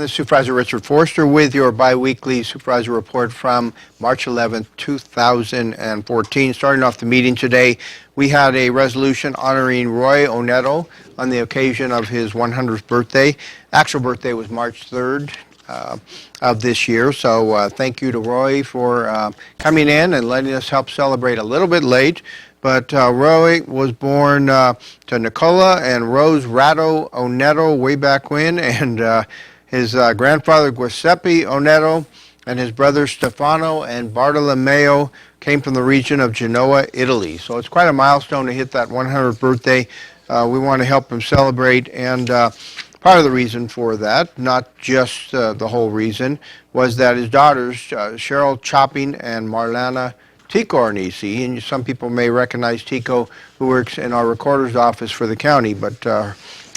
This is Supervisor Richard Forster with your biweekly supervisor report from March 11th, 2014. Starting off the meeting today, we had a resolution honoring Roy Oneto on the occasion of his 100th birthday. Actual birthday was March 3rd of this year, so thank you to Roy for coming in and letting us help celebrate a little bit late. But Roy was born to Nicola and Rose Ratto Oneto way back when, and his grandfather Giuseppe Oneto and his brothers Stefano and Bartolomeo came from the region of Genoa, Italy. So it's quite a milestone to hit that 100th birthday. We want to help him celebrate, and part of the reason for that, not just the whole reason, was that his daughters, Cheryl Chopping and Marlana Tico Arnisi, and some people may recognize Tico, who works in our recorder's office for the county, but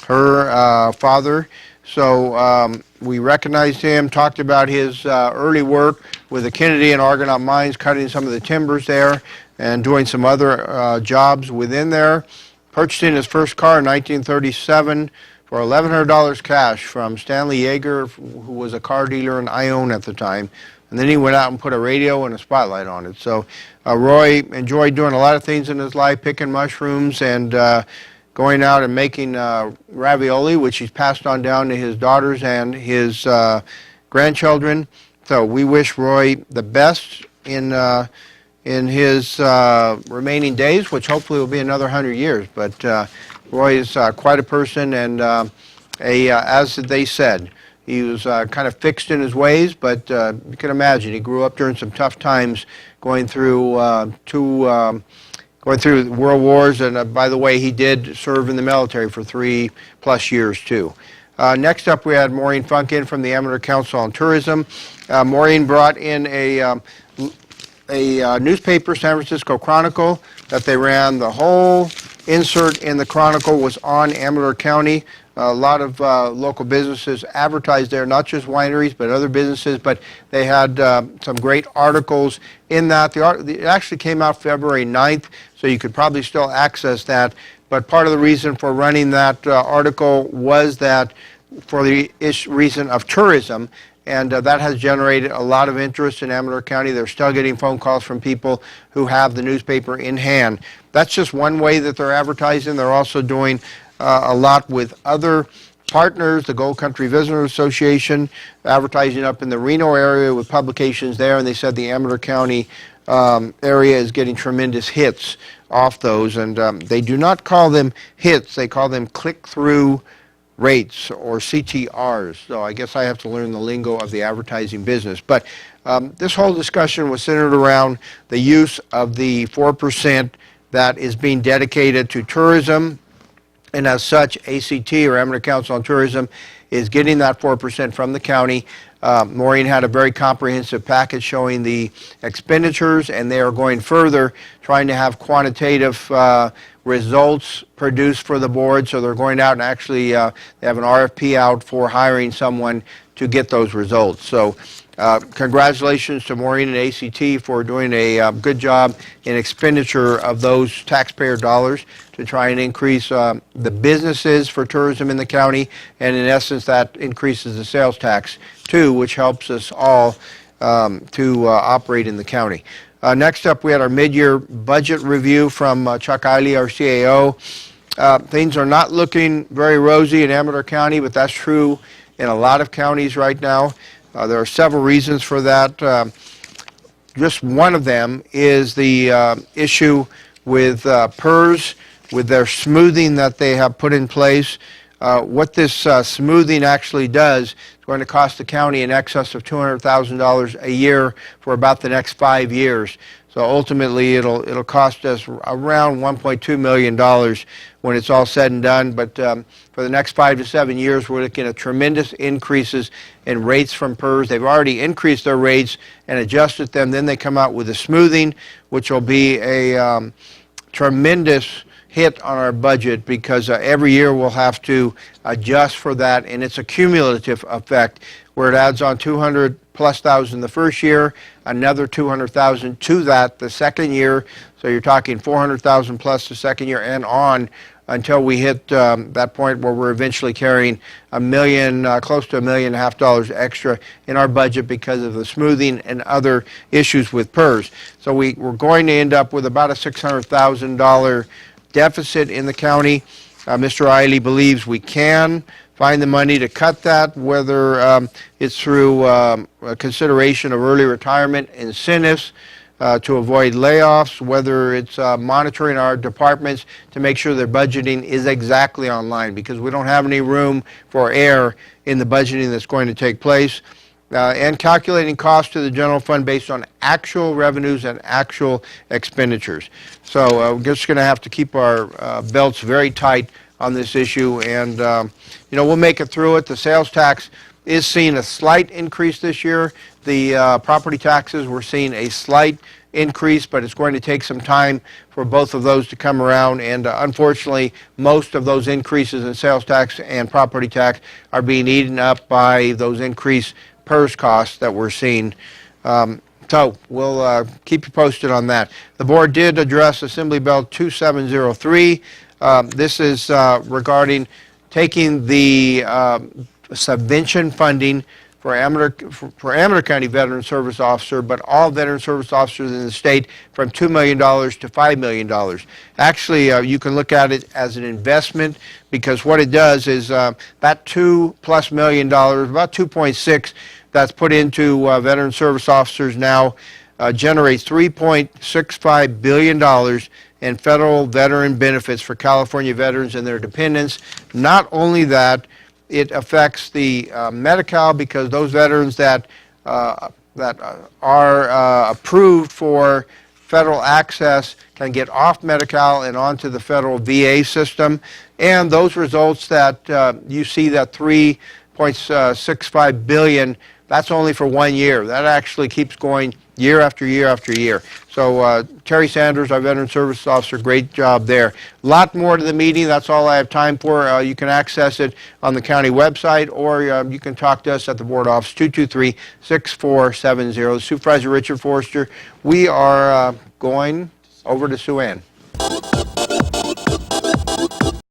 her father. So we recognized him, talked about his early work with the Kennedy and Argonaut mines, cutting some of the timbers there and doing some other jobs within there. Purchasing his first car in 1937 for $1,100 cash from Stanley Yeager, who was a car dealer in Ione at the time. And then he went out and put a radio and a spotlight on it. So Roy enjoyed doing a lot of things in his life, picking mushrooms and going out and making ravioli, which he's passed on down to his daughters and his grandchildren. So we wish Roy the best in his remaining days, which hopefully will be another 100 years. But Roy is quite a person, and as they said, he was kind of fixed in his ways, but you can imagine he grew up during some tough times, going through world wars, and by the way, he did serve in the military for 3+ years too. Next up, we had Maureen Funk in from the Amador Council on Tourism. Maureen brought in a newspaper, San Francisco Chronicle, that they ran. The whole insert in the Chronicle was on Amador County. A lot of local businesses advertised there, not just wineries, but other businesses. But they had some great articles in that. It actually came out February 9th, so you could probably still access that. But part of the reason for running that article was that for the reason of tourism, and that has generated a lot of interest in Amador County. They're still getting phone calls from people who have the newspaper in hand. That's just one way that they're advertising. They're also doing a lot with other partners, the Gold Country Visitor Association, advertising up in the Reno area with publications there, and they said the Amador County area is getting tremendous hits off those, and they do not call them hits, they call them click-through rates or CTRs. So I guess I have to learn the lingo of the advertising business. But this whole discussion was centered around the use of the 4% that is being dedicated to tourism. And as such, ACT, or Amador Council on Tourism, is getting that 4% from the county. Maureen had a very comprehensive package showing the expenditures, and they are going further, trying to have quantitative results produced for the board. So they're going out and actually they have an RFP out for hiring someone to get those results. So congratulations to Maureen and ACT for doing a good job in expenditure of those taxpayer dollars to try and increase the businesses for tourism in the county, and in essence that increases the sales tax too, which helps us all to operate in the county. Next up, we had our mid-year budget review from Chuck Eiley, our CAO. Things are not looking very rosy in Amador County, but that's true in a lot of counties right now. There are several reasons for that. Just one of them is the issue with PERS, with their smoothing that they have put in place. What this smoothing actually does is going to cost the county in excess of $200,000 a year for about the next 5 years. So ultimately, it'll cost us around $1.2 million when it's all said and done. But for the next 5 to 7 years, we're looking at tremendous increases in rates from PERS. They've already increased their rates and adjusted them. Then they come out with a smoothing, which will be a tremendous hit on our budget, because every year we'll have to adjust for that, and it's a cumulative effect where it adds on $200,000+ the first year, another $200,000 to that the second year. So you're talking $400,000+ the second year, and on until we hit that point where we're eventually carrying close to $1.5 million extra in our budget because of the smoothing and other issues with PERS. So we're going to end up with about a $600,000 deficit in the county. Mr. Eiley believes we can find the money to cut that, whether it's through a consideration of early retirement incentives to avoid layoffs, whether it's monitoring our departments to make sure their budgeting is exactly online, because we don't have any room for error in the budgeting that's going to take place, and calculating costs to the general fund based on actual revenues and actual expenditures. So we're just going to have to keep our belts very tight on this issue, and we'll make it through it. The sales tax is seeing a slight increase this year. The property taxes, we're seeing a slight increase, but it's going to take some time for both of those to come around, and unfortunately most of those increases in sales tax and property tax are being eaten up by those increased PERS costs that we're seeing. So we'll keep you posted on that. The board did address Assembly Bill 2703. This is regarding taking the subvention funding for Amador County Veteran Service Officer, but all veteran service officers in the state, from $2 million to $5 million. Actually, you can look at it as an investment, because what it does is that $2+ million, about 2.6, that's put into veteran service officers now generates $3.65 billion in federal veteran benefits for California veterans and their dependents. Not only that, it affects the Medi-Cal, because those veterans that are approved for federal access can get off Medi-Cal and onto the federal VA system. And those results that you see, that $3.65 billion, that's only for 1 year. That actually keeps going year after year after year. So Terry Sanders, our Veteran Service Officer, great job there. A lot more to the meeting. That's all I have time for. You can access it on the county website, or you can talk to us at the board office, 223-6470. Supervisor Richard Forster, we are going over to Sue Ann.